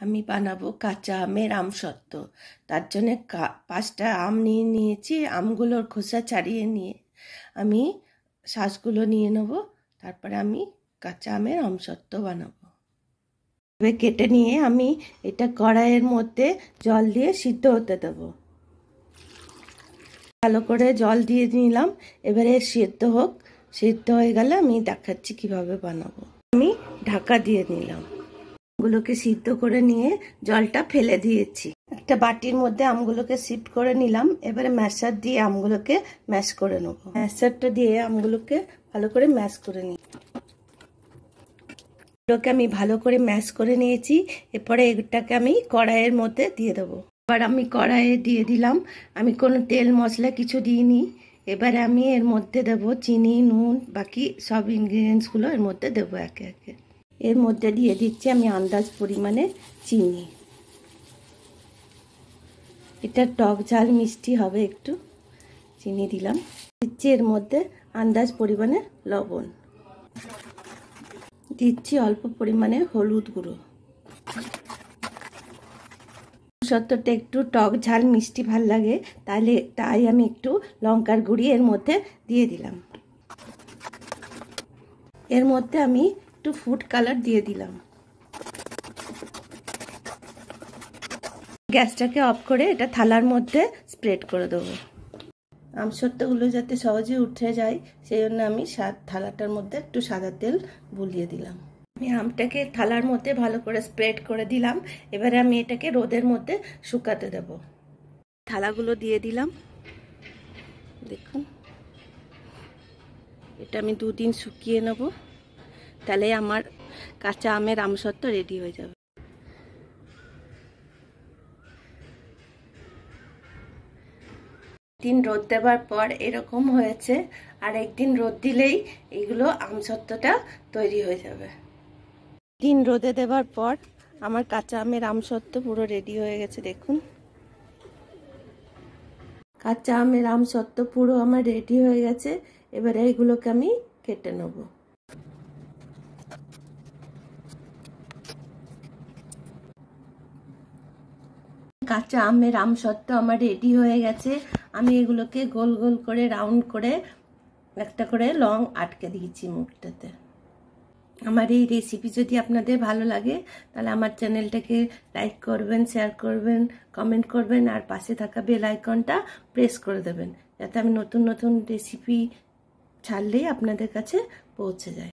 আমি বানাবো কাঁচা আমের আমসত্ত্ব। তার জন্যে 5টা আম নিয়ে নিয়েছি। আমগুলোর খোসা ছাড়িয়ে নিয়ে আমি শাঁসগুলো নিয়ে নেব। তারপরে আমি কাঁচা আমের আমসত্ত্ব বানাবো। এবার কেটে নিয়ে আমি এটা কড়াইয়ের মধ্যে জল দিয়ে সিদ্ধ হতে দেবো। ভালো করে জল দিয়ে নিলাম। এবারে সিদ্ধ হোক। সিদ্ধ হয়ে গেলে আমি দেখাচ্ছি কিভাবে বানাবো। আমি ঢাকা দিয়ে নিলাম। আমগুলোকে সিদ্ধ করে নিয়ে জলটা ফেলে দিয়েছি। একটা বাটির মধ্যে আমগুলোকে সিফট করে নিলাম। এবারে ম্যাশার দিয়ে আমগুলোকে ম্যাশ করে নেব। ম্যাশারটা দিয়ে আমগুলোকে ভালো করে ম্যাশ করে নিই। এগুলোকে আমি ভালো করে ম্যাশ করে নিয়েছি। এরপরে এটাকে আমি কড়াইয়ের মধ্যে দিয়ে দেবো। এবার আমি কড়াইয়ে দিয়ে দিলাম। আমি কোনো তেল মশলা কিছু দিইনি। এবারে আমি এর মধ্যে দেবো চিনি, নুন, বাকি সব ইনগ্রিডিয়েন্টসগুলো এর মধ্যে দেবো একে একে। এর মধ্যে দিয়ে দিচ্ছি আমি আন্দাজ পরিমাণে চিনি। এটা টক ঝাল মিষ্টি হবে, একটু চিনি দিলাম। দিচ্ছি এর মধ্যে আন্দাজ পরিমাণে লবণ। দিচ্ছি অল্প পরিমাণে হলুদ গুঁড়ো। আমসত্ত্বটা একটু টক ঝাল মিষ্টি ভাল লাগে, তাই আমি একটু লঙ্কার গুঁড়ি এর মধ্যে দিয়ে দিলাম। এর মধ্যে আমি একটু ফুড কালার দিয়ে দিলাম। গ্যাসটাকে অফ করে এটা থালার মধ্যে স্প্রেড করে দেবো। আমসত্ত্বগুলো যাতে সহজে উঠে যায় সেই জন্য আমি থালাটার মধ্যে একটু সাদা তেল বুলিয়ে দিলাম। আমি আমটাকে থালার মধ্যে ভালো করে স্প্রেড করে দিলাম। এবারে আমি এটাকে রোদের মধ্যে শুকাতে দেব। থালাগুলো দিয়ে দিলাম। দেখুন, এটা আমি 2 দিন শুকিয়ে নেব। তাহলে আমার কাঁচা আমের আমসত্ত্ব রেডি হয়ে যাবে। দিন রোদ দেওয়ার পর এরকম হয়েছে। আর একদিন রোদ দিলেই এগুলো আমসত্ত্বটা তৈরি হয়ে যাবে। দিন রোদে দেওয়ার পর আমার কাঁচা আমের আমসত্ত্ব পুরো রেডি হয়ে গেছে। দেখুন, কাঁচা আমের আমসত্ত্ব পুরো আমার রেডি হয়ে গেছে। এবারে এগুলোকে আমি কেটে নেব। কাঁচা আমের আমসত্ত্ব আমার রেডি হয়ে গেছে। আমি এগুলোকে গোল গোল করে রাউন্ড করে একটা করে লং আটকে দিয়েছি মুখটাতে। আমার এই রেসিপি যদি আপনাদের ভালো লাগে তাহলে আমার চ্যানেলটাকে লাইক করবেন, শেয়ার করবেন, কমেন্ট করবেন আর পাশে থাকা বেল আইকনটা প্রেস করে দেবেন, যাতে আমি নতুন নতুন রেসিপি ছাড়লেই আপনাদের কাছে পৌঁছে যায়।